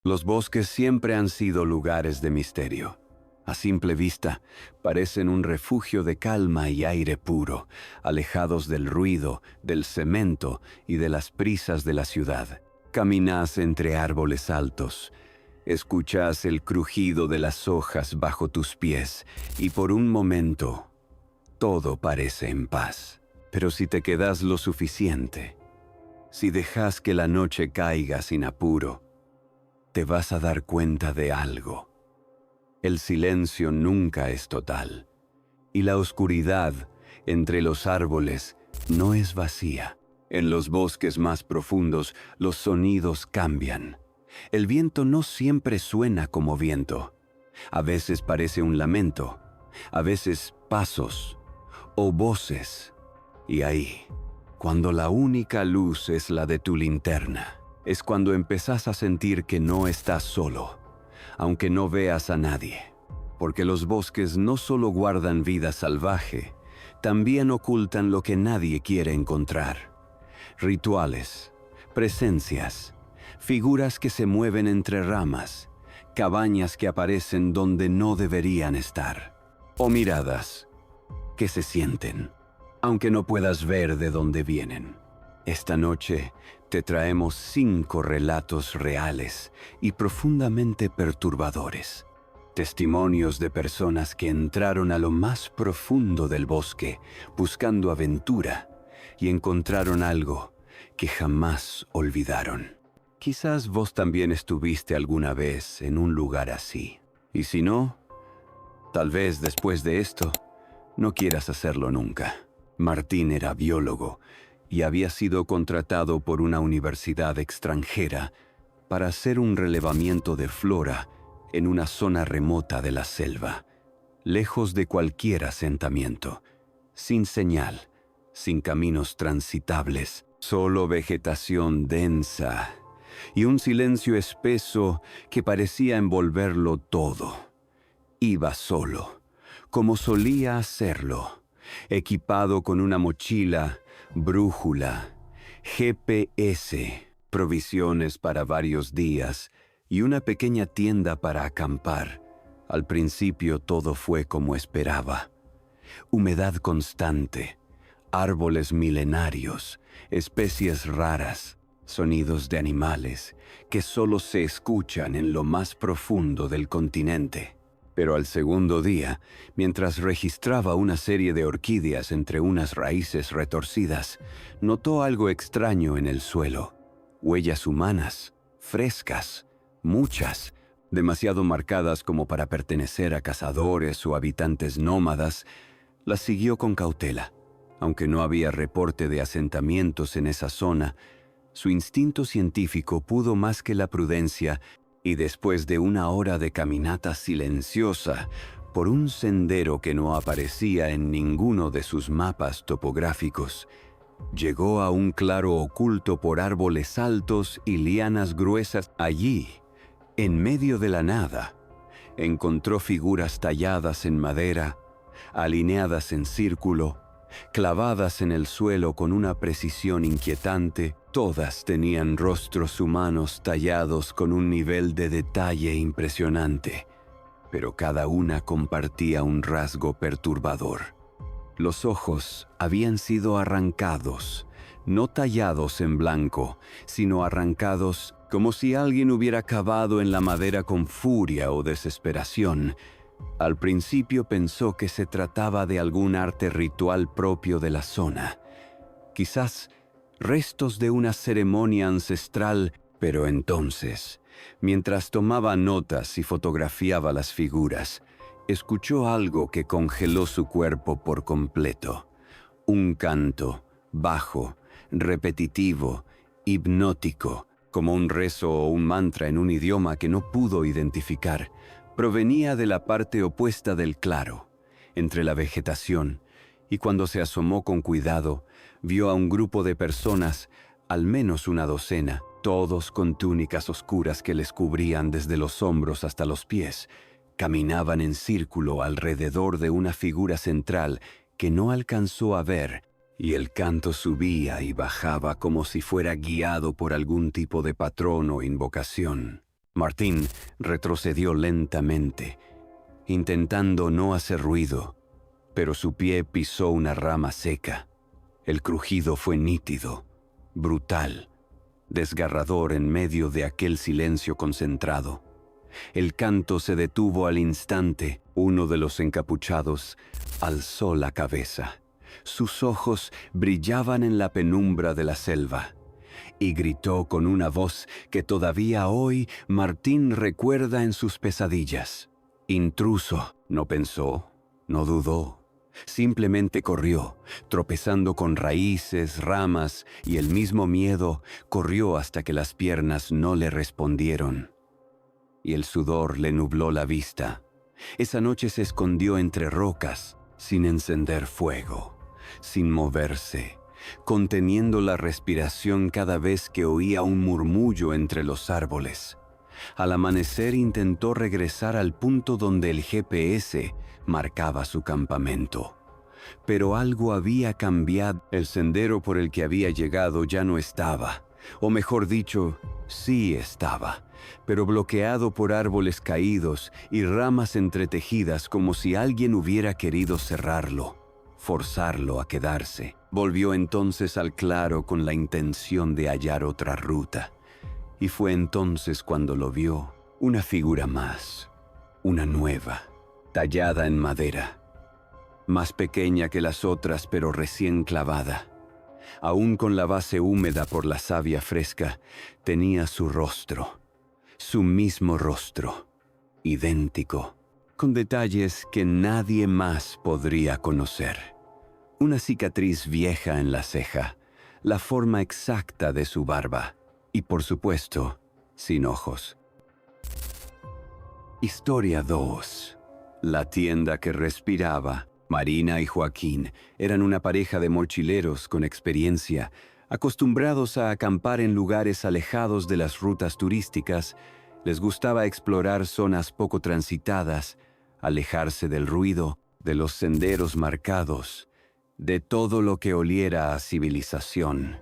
Los bosques siempre han sido lugares de misterio. A simple vista, parecen un refugio de calma y aire puro, alejados del ruido, del cemento y de las prisas de la ciudad. Caminas entre árboles altos, escuchas el crujido de las hojas bajo tus pies y por un momento todo parece en paz. Pero si te quedas lo suficiente, si dejas que la noche caiga sin apuro, te vas a dar cuenta de algo. El silencio nunca es total, y la oscuridad entre los árboles no es vacía. En los bosques más profundos, los sonidos cambian. El viento no siempre suena como viento. A veces parece un lamento, a veces pasos o voces. Y ahí, cuando la única luz es la de tu linterna, es cuando empezás a sentir que no estás solo, aunque no veas a nadie. Porque los bosques no solo guardan vida salvaje, también ocultan lo que nadie quiere encontrar. Rituales, presencias, figuras que se mueven entre ramas, cabañas que aparecen donde no deberían estar, o miradas que se sienten, aunque no puedas ver de dónde vienen. Esta noche te traemos 5 relatos reales y profundamente perturbadores. Testimonios de personas que entraron a lo más profundo del bosque buscando aventura y encontraron algo que jamás olvidaron. Quizás vos también estuviste alguna vez en un lugar así. Y si no, tal vez después de esto no quieras hacerlo nunca. Martín era biólogo y había sido contratado por una universidad extranjera para hacer un relevamiento de flora en una zona remota de la selva, lejos de cualquier asentamiento, sin señal, sin caminos transitables, solo vegetación densa y un silencio espeso que parecía envolverlo todo. Iba solo, como solía hacerlo, equipado con una mochila, brújula, GPS, provisiones para varios días y una pequeña tienda para acampar. Al principio todo fue como esperaba. Humedad constante, árboles milenarios, especies raras, sonidos de animales que solo se escuchan en lo más profundo del continente. Pero al segundo día, mientras registraba una serie de orquídeas entre unas raíces retorcidas, notó algo extraño en el suelo. Huellas humanas, frescas, muchas, demasiado marcadas como para pertenecer a cazadores o habitantes nómadas. Las siguió con cautela. Aunque no había reporte de asentamientos en esa zona, su instinto científico pudo más que la prudencia y después de una hora de caminata silenciosa por un sendero que no aparecía en ninguno de sus mapas topográficos, llegó a un claro oculto por árboles altos y lianas gruesas. Allí, en medio de la nada, encontró figuras talladas en madera, alineadas en círculo, clavadas en el suelo con una precisión inquietante. Todas tenían rostros humanos tallados con un nivel de detalle impresionante, pero cada una compartía un rasgo perturbador. Los ojos habían sido arrancados, no tallados en blanco, sino arrancados como si alguien hubiera cavado en la madera con furia o desesperación. Al principio pensó que se trataba de algún arte ritual propio de la zona, quizás restos de una ceremonia ancestral, pero entonces, mientras tomaba notas y fotografiaba las figuras, escuchó algo que congeló su cuerpo por completo. Un canto, bajo, repetitivo, hipnótico, como un rezo o un mantra en un idioma que no pudo identificar. Provenía de la parte opuesta del claro, entre la vegetación, y cuando se asomó con cuidado, vio a un grupo de personas, al menos una docena, todos con túnicas oscuras que les cubrían desde los hombros hasta los pies. Caminaban en círculo alrededor de una figura central que no alcanzó a ver, y el canto subía y bajaba como si fuera guiado por algún tipo de patrón o invocación. Martín retrocedió lentamente, intentando no hacer ruido, pero su pie pisó una rama seca. El crujido fue nítido, brutal, desgarrador en medio de aquel silencio concentrado. El canto se detuvo al instante. Uno de los encapuchados alzó la cabeza. Sus ojos brillaban en la penumbra de la selva y gritó con una voz que todavía hoy Martín recuerda en sus pesadillas. Intruso, no pensó, no dudó. Simplemente corrió, tropezando con raíces, ramas y el mismo miedo, corrió hasta que las piernas no le respondieron. Y el sudor le nubló la vista. Esa noche se escondió entre rocas, sin encender fuego, sin moverse, conteniendo la respiración cada vez que oía un murmullo entre los árboles. Al amanecer intentó regresar al punto donde el GPS marcaba su campamento. Pero algo había cambiado. El sendero por el que había llegado ya no estaba, o mejor dicho, sí estaba, pero bloqueado por árboles caídos y ramas entretejidas como si alguien hubiera querido cerrarlo, forzarlo a quedarse. Volvió entonces al claro con la intención de hallar otra ruta. Y fue entonces cuando lo vio, una figura más, una nueva, tallada en madera, más pequeña que las otras pero recién clavada. Aún con la base húmeda por la savia fresca, tenía su rostro, su mismo rostro, idéntico, con detalles que nadie más podría conocer. Una cicatriz vieja en la ceja, la forma exacta de su barba, y por supuesto, sin ojos. Historia 2. La tienda que respiraba. Marina y Joaquín eran una pareja de mochileros con experiencia, acostumbrados a acampar en lugares alejados de las rutas turísticas. Les gustaba explorar zonas poco transitadas, alejarse del ruido, de los senderos marcados, de todo lo que oliera a civilización.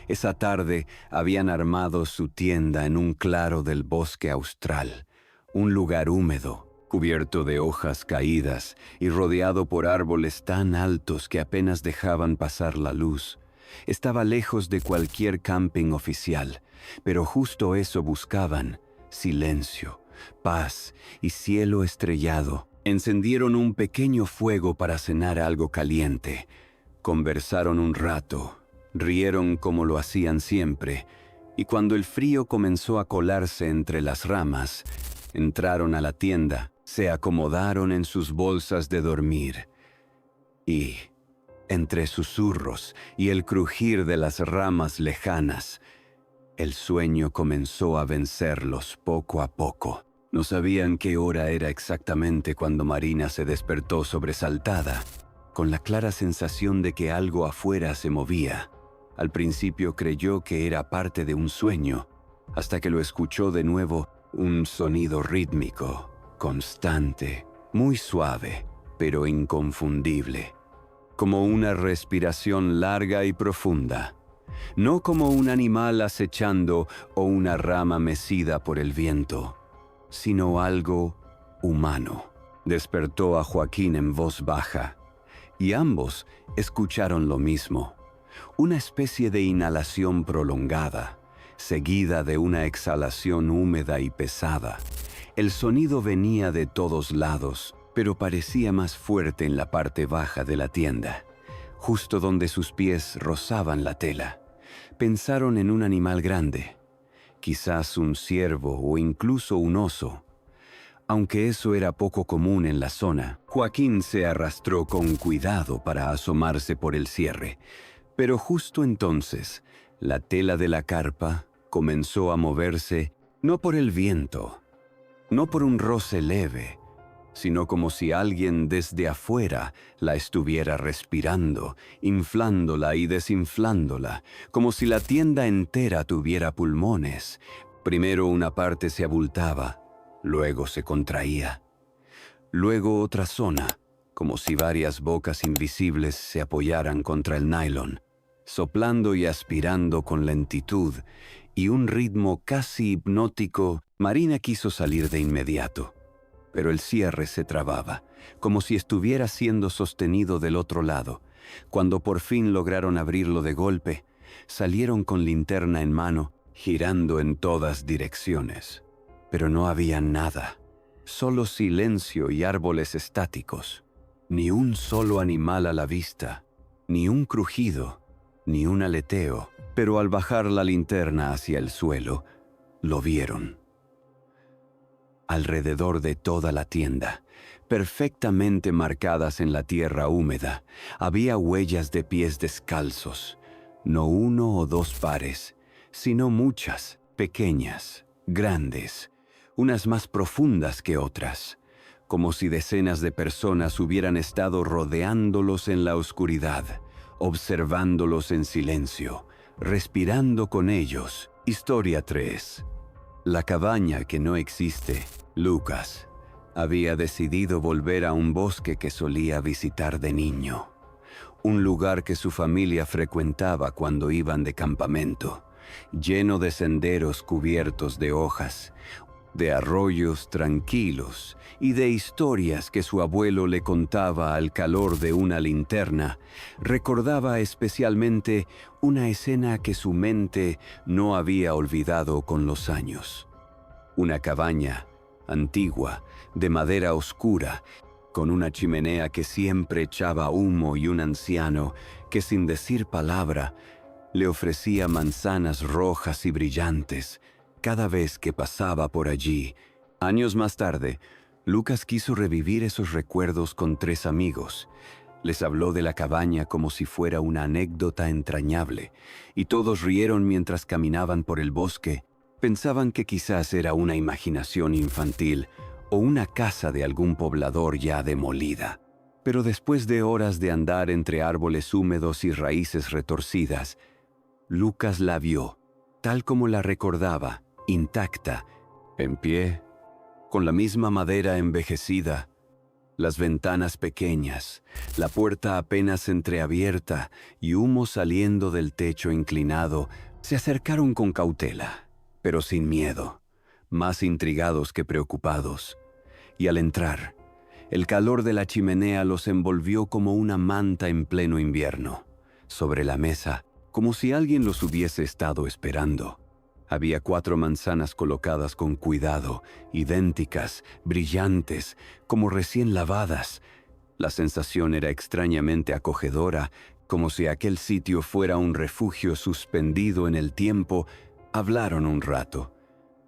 Esa tarde habían armado su tienda en un claro del bosque austral, un lugar húmedo, cubierto de hojas caídas y rodeado por árboles tan altos que apenas dejaban pasar la luz. Estaba lejos de cualquier camping oficial, pero justo eso buscaban: silencio, paz y cielo estrellado. Encendieron un pequeño fuego para cenar algo caliente. Conversaron un rato, rieron como lo hacían siempre, y cuando el frío comenzó a colarse entre las ramas, entraron a la tienda, se acomodaron en sus bolsas de dormir y, entre susurros y el crujir de las ramas lejanas, el sueño comenzó a vencerlos poco a poco. No sabían qué hora era exactamente cuando Marina se despertó sobresaltada, con la clara sensación de que algo afuera se movía. Al principio creyó que era parte de un sueño, hasta que lo escuchó de nuevo, un sonido rítmico, constante, muy suave, pero inconfundible, como una respiración larga y profunda, no como un animal acechando o una rama mecida por el viento, sino algo humano. Despertó a Joaquín en voz baja, y ambos escucharon lo mismo, una especie de inhalación prolongada, seguida de una exhalación húmeda y pesada. El sonido venía de todos lados, pero parecía más fuerte en la parte baja de la tienda, justo donde sus pies rozaban la tela. Pensaron en un animal grande, quizás un ciervo o incluso un oso. Aunque eso era poco común en la zona, Joaquín se arrastró con cuidado para asomarse por el cierre, pero justo entonces, la tela de la carpa comenzó a moverse, no por el viento, no por un roce leve, sino como si alguien desde afuera la estuviera respirando, inflándola y desinflándola, como si la tienda entera tuviera pulmones. Primero una parte se abultaba, luego se contraía. Luego otra zona, como si varias bocas invisibles se apoyaran contra el nylon. soplando y aspirando con lentitud y un ritmo casi hipnótico. Marina quiso salir de inmediato, pero el cierre se trababa, como si estuviera siendo sostenido del otro lado. Cuando por fin lograron abrirlo de golpe, salieron con linterna en mano, girando en todas direcciones. Pero no había nada, solo silencio y árboles estáticos. Ni un solo animal a la vista, ni un crujido, ni un aleteo. Pero al bajar la linterna hacia el suelo, lo vieron. Alrededor de toda la tienda, perfectamente marcadas en la tierra húmeda, había huellas de pies descalzos, no uno o dos pares, sino muchas, pequeñas, grandes, unas más profundas que otras, como si decenas de personas hubieran estado rodeándolos en la oscuridad, observándolos en silencio, respirando con ellos. Historia 3. La cabaña que no existe. Lucas había decidido volver a un bosque que solía visitar de niño, un lugar que su familia frecuentaba cuando iban de campamento, lleno de senderos cubiertos de hojas, de arroyos tranquilos y de historias que su abuelo le contaba al calor de una linterna. Recordaba especialmente una escena que su mente no había olvidado con los años. Una cabaña antigua, de madera oscura, con una chimenea que siempre echaba humo y un anciano que, sin decir palabra, le ofrecía manzanas rojas y brillantes cada vez que pasaba por allí. Años más tarde, Lucas quiso revivir esos recuerdos con 3 amigos. Les habló de la cabaña como si fuera una anécdota entrañable, y todos rieron mientras caminaban por el bosque. Pensaban que quizás era una imaginación infantil o una casa de algún poblador ya demolida. Pero después de horas de andar entre árboles húmedos y raíces retorcidas, Lucas la vio, tal como la recordaba, intacta, en pie, con la misma madera envejecida, las ventanas pequeñas, la puerta apenas entreabierta y humo saliendo del techo inclinado. Se acercaron con cautela, pero sin miedo, más intrigados que preocupados. Y al entrar, el calor de la chimenea los envolvió como una manta en pleno invierno. Sobre la mesa, como si alguien los hubiese estado esperando, había 4 manzanas colocadas con cuidado, idénticas, brillantes, como recién lavadas. La sensación era extrañamente acogedora, como si aquel sitio fuera un refugio suspendido en el tiempo. Hablaron un rato.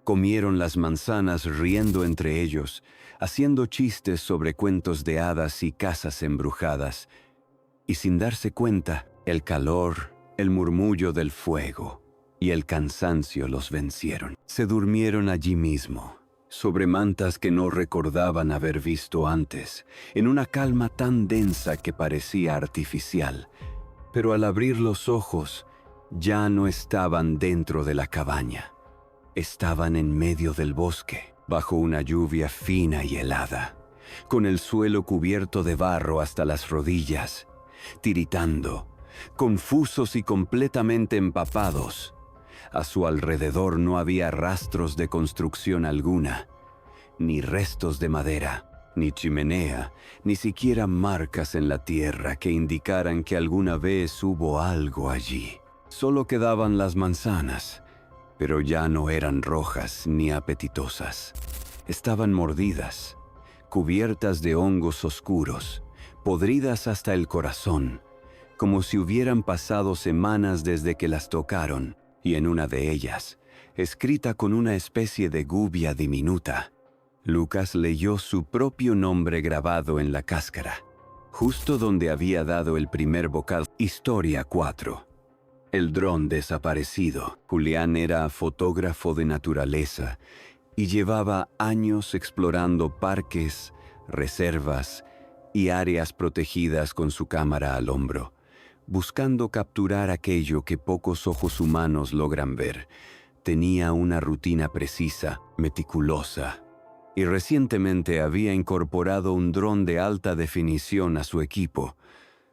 Comieron las manzanas riendo entre ellos, haciendo chistes sobre cuentos de hadas y casas embrujadas. Y sin darse cuenta, el calor, el murmullo del fuego y el cansancio los vencieron. Se durmieron allí mismo, sobre mantas que no recordaban haber visto antes, en una calma tan densa que parecía artificial. Pero al abrir los ojos, ya no estaban dentro de la cabaña. Estaban en medio del bosque, bajo una lluvia fina y helada, con el suelo cubierto de barro hasta las rodillas, tiritando, confusos y completamente empapados. A su alrededor no había rastros de construcción alguna, ni restos de madera, ni chimenea, ni siquiera marcas en la tierra que indicaran que alguna vez hubo algo allí. Solo quedaban las manzanas, pero ya no eran rojas ni apetitosas. Estaban mordidas, cubiertas de hongos oscuros, podridas hasta el corazón, como si hubieran pasado semanas desde que las tocaron, y en una de ellas, escrita con una especie de gubia diminuta, Lucas leyó su propio nombre grabado en la cáscara, justo donde había dado el primer bocado. Historia 4. El dron desaparecido. Julián era fotógrafo de naturaleza y llevaba años explorando parques, reservas y áreas protegidas con su cámara al hombro, buscando capturar aquello que pocos ojos humanos logran ver. Tenía una rutina precisa, meticulosa, y recientemente había incorporado un dron de alta definición a su equipo.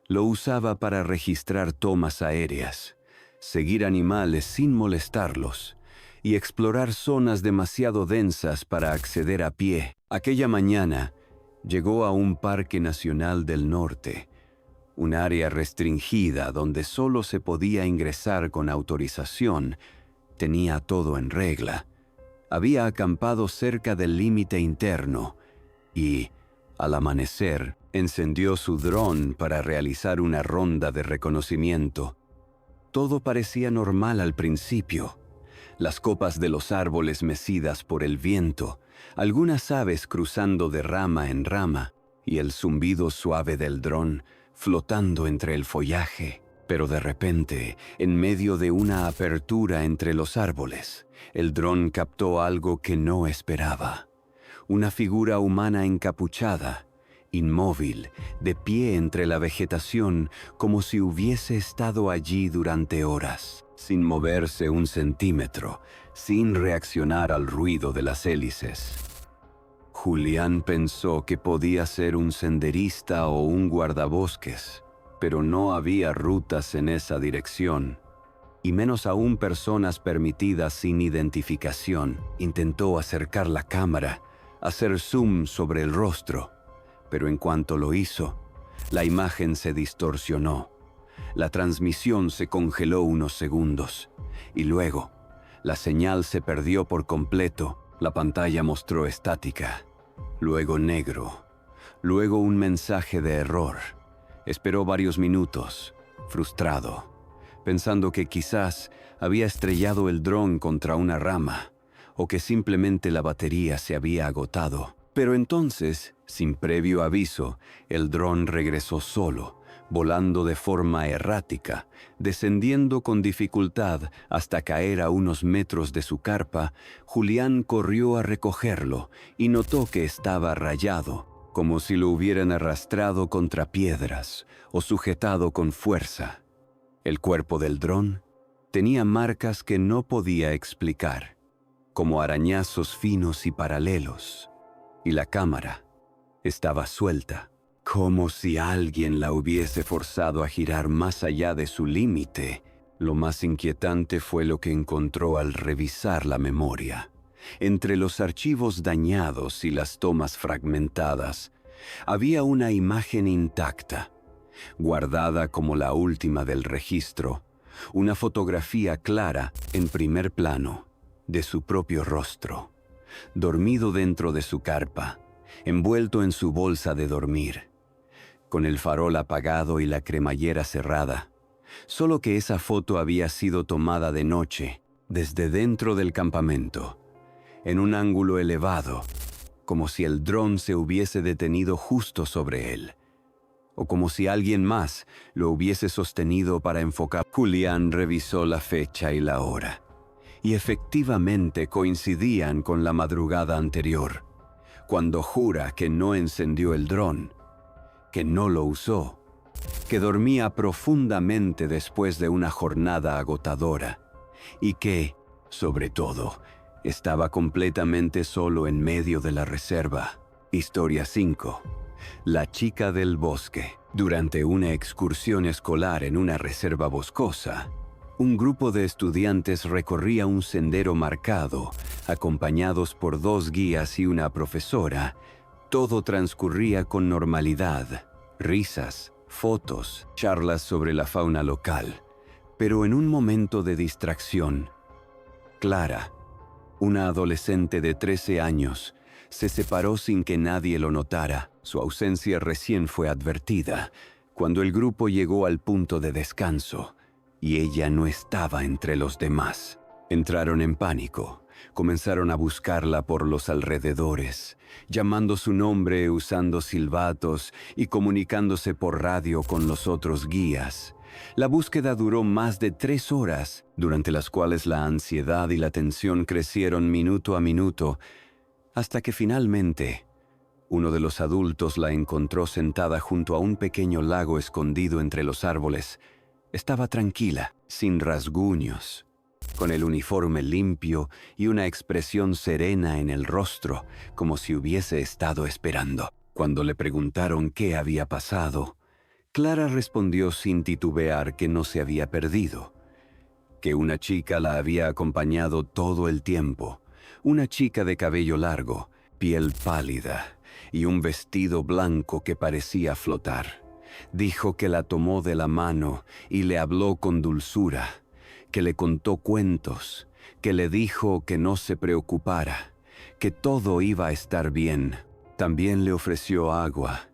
Lo usaba para registrar tomas aéreas, seguir animales sin molestarlos y explorar zonas demasiado densas para acceder a pie. Aquella mañana llegó a un parque nacional del norte, un área restringida donde solo se podía ingresar con autorización. Tenía todo en regla. Había acampado cerca del límite interno y, al amanecer, encendió su dron para realizar una ronda de reconocimiento. Todo parecía normal al principio. Las copas de los árboles mecidas por el viento, algunas aves cruzando de rama en rama y el zumbido suave del dron flotando entre el follaje. Pero de repente, en medio de una apertura entre los árboles, el dron captó algo que no esperaba. Una figura humana encapuchada, inmóvil, de pie entre la vegetación, como si hubiese estado allí durante horas, sin moverse un centímetro, sin reaccionar al ruido de las hélices. Julián pensó que podía ser un senderista o un guardabosques, pero no había rutas en esa dirección, y menos aún personas permitidas sin identificación. Intentó acercar la cámara, hacer zoom sobre el rostro, pero en cuanto lo hizo, la imagen se distorsionó. La transmisión se congeló unos segundos, y luego, la señal se perdió por completo. La pantalla mostró estática, luego negro, luego un mensaje de error. Esperó varios minutos, frustrado, pensando que quizás había estrellado el dron contra una rama o que simplemente la batería se había agotado. Pero entonces, sin previo aviso, el dron regresó solo, volando de forma errática, descendiendo con dificultad hasta caer a unos metros de su carpa. Julián corrió a recogerlo y notó que estaba rayado, como si lo hubieran arrastrado contra piedras o sujetado con fuerza. El cuerpo del dron tenía marcas que no podía explicar, como arañazos finos y paralelos, y la cámara estaba suelta, como si alguien la hubiese forzado a girar más allá de su límite. Lo más inquietante fue lo que encontró al revisar la memoria. Entre los archivos dañados y las tomas fragmentadas, había una imagen intacta, guardada como la última del registro, una fotografía clara en primer plano de su propio rostro, dormido dentro de su carpa, envuelto en su bolsa de dormir, con el farol apagado y la cremallera cerrada, solo que esa foto había sido tomada de noche, desde dentro del campamento, en un ángulo elevado, como si el dron se hubiese detenido justo sobre él, o como si alguien más lo hubiese sostenido para enfocar. Julián revisó la fecha y la hora, y efectivamente coincidían con la madrugada anterior, cuando jura que no encendió el dron, que no lo usó, que dormía profundamente después de una jornada agotadora, y que, sobre todo, estaba completamente solo en medio de la reserva. Historia 5. La chica del bosque. Durante una excursión escolar en una reserva boscosa, un grupo de estudiantes recorría un sendero marcado, acompañados por 2 guías y una profesora. Todo transcurría con normalidad, risas, fotos, charlas sobre la fauna local. Pero en un momento de distracción, Clara, una adolescente de 13 años, se separó sin que nadie lo notara. Su ausencia recién fue advertida, cuando el grupo llegó al punto de descanso, y ella no estaba entre los demás. Entraron en pánico. Comenzaron a buscarla por los alrededores, llamando su nombre usando silbatos y comunicándose por radio con los otros guías. La búsqueda duró más de 3 horas, durante las cuales la ansiedad y la tensión crecieron minuto a minuto, hasta que finalmente uno de los adultos la encontró sentada junto a un pequeño lago escondido entre los árboles. Estaba tranquila, sin rasguños, con el uniforme limpio y una expresión serena en el rostro, como si hubiese estado esperando. Cuando le preguntaron qué había pasado, Clara respondió sin titubear que no se había perdido, que una chica la había acompañado todo el tiempo, una chica de cabello largo, piel pálida y un vestido blanco que parecía flotar. Dijo que la tomó de la mano y le habló con dulzura, que le contó cuentos, que le dijo que no se preocupara, que todo iba a estar bien. También le ofreció agua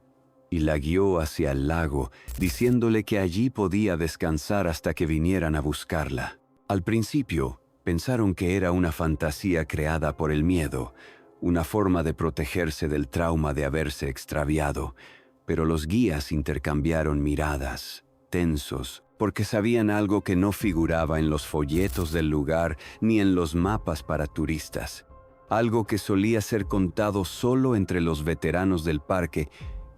y la guió hacia el lago, diciéndole que allí podía descansar hasta que vinieran a buscarla. Al principio, pensaron que era una fantasía creada por el miedo, una forma de protegerse del trauma de haberse extraviado, pero los guías intercambiaron miradas, tensos, porque sabían algo que no figuraba en los folletos del lugar ni en los mapas para turistas, algo que solía ser contado solo entre los veteranos del parque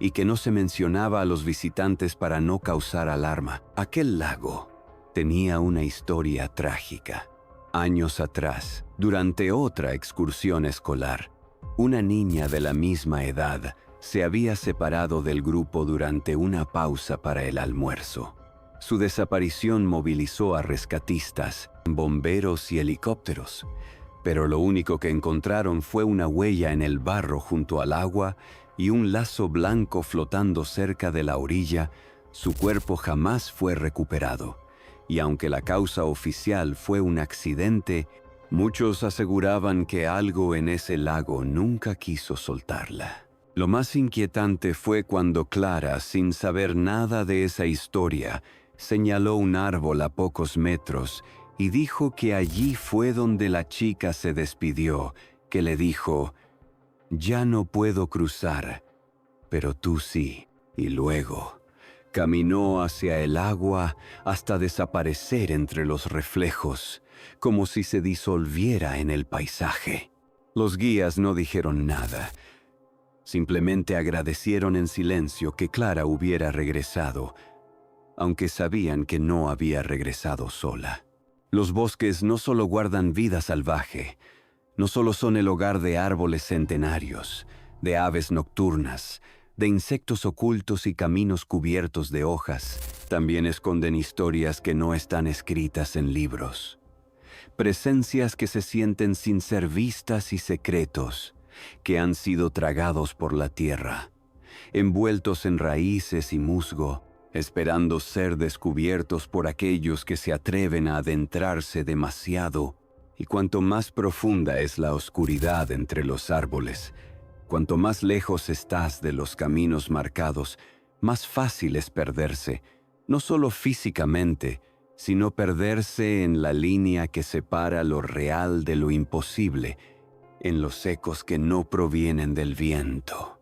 y que no se mencionaba a los visitantes para no causar alarma. Aquel lago tenía una historia trágica. Años atrás, durante otra excursión escolar, una niña de la misma edad se había separado del grupo durante una pausa para el almuerzo. Su desaparición movilizó a rescatistas, bomberos y helicópteros, pero lo único que encontraron fue una huella en el barro junto al agua y un lazo blanco flotando cerca de la orilla. Su cuerpo jamás fue recuperado, y aunque la causa oficial fue un accidente, muchos aseguraban que algo en ese lago nunca quiso soltarla. Lo más inquietante fue cuando Clara, sin saber nada de esa historia, señaló un árbol a pocos metros y dijo que allí fue donde la chica se despidió, que le dijo: «Ya no puedo cruzar, pero tú sí». Y luego caminó hacia el agua hasta desaparecer entre los reflejos, como si se disolviera en el paisaje. Los guías no dijeron nada. Simplemente agradecieron en silencio que Clara hubiera regresado, aunque sabían que no había regresado sola. Los bosques no solo guardan vida salvaje, no solo son el hogar de árboles centenarios, de aves nocturnas, de insectos ocultos y caminos cubiertos de hojas, también esconden historias que no están escritas en libros. Presencias que se sienten sin ser vistas y secretos, que han sido tragados por la tierra, envueltos en raíces y musgo, esperando ser descubiertos por aquellos que se atreven a adentrarse demasiado. Y cuanto más profunda es la oscuridad entre los árboles, cuanto más lejos estás de los caminos marcados, más fácil es perderse, no solo físicamente, sino perderse en la línea que separa lo real de lo imposible, en los ecos que no provienen del viento,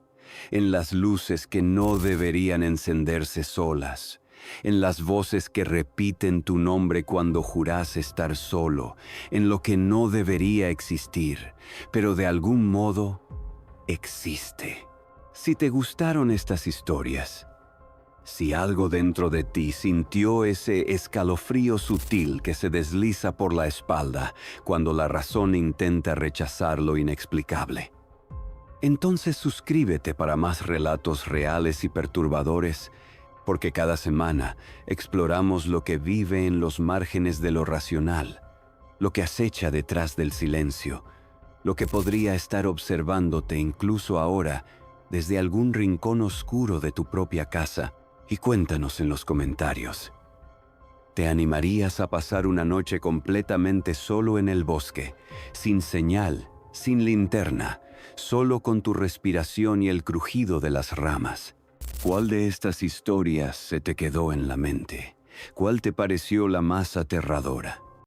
en las luces que no deberían encenderse solas, en las voces que repiten tu nombre cuando juras estar solo, en lo que no debería existir, pero de algún modo existe. Si te gustaron estas historias, si algo dentro de ti sintió ese escalofrío sutil que se desliza por la espalda cuando la razón intenta rechazar lo inexplicable, entonces suscríbete para más relatos reales y perturbadores, porque cada semana exploramos lo que vive en los márgenes de lo racional, lo que acecha detrás del silencio, lo que podría estar observándote incluso ahora desde algún rincón oscuro de tu propia casa. Y cuéntanos en los comentarios. ¿Te animarías a pasar una noche completamente solo en el bosque, sin señal, sin linterna, solo con tu respiración y el crujido de las ramas? ¿Cuál de estas historias se te quedó en la mente? ¿Cuál te pareció la más aterradora?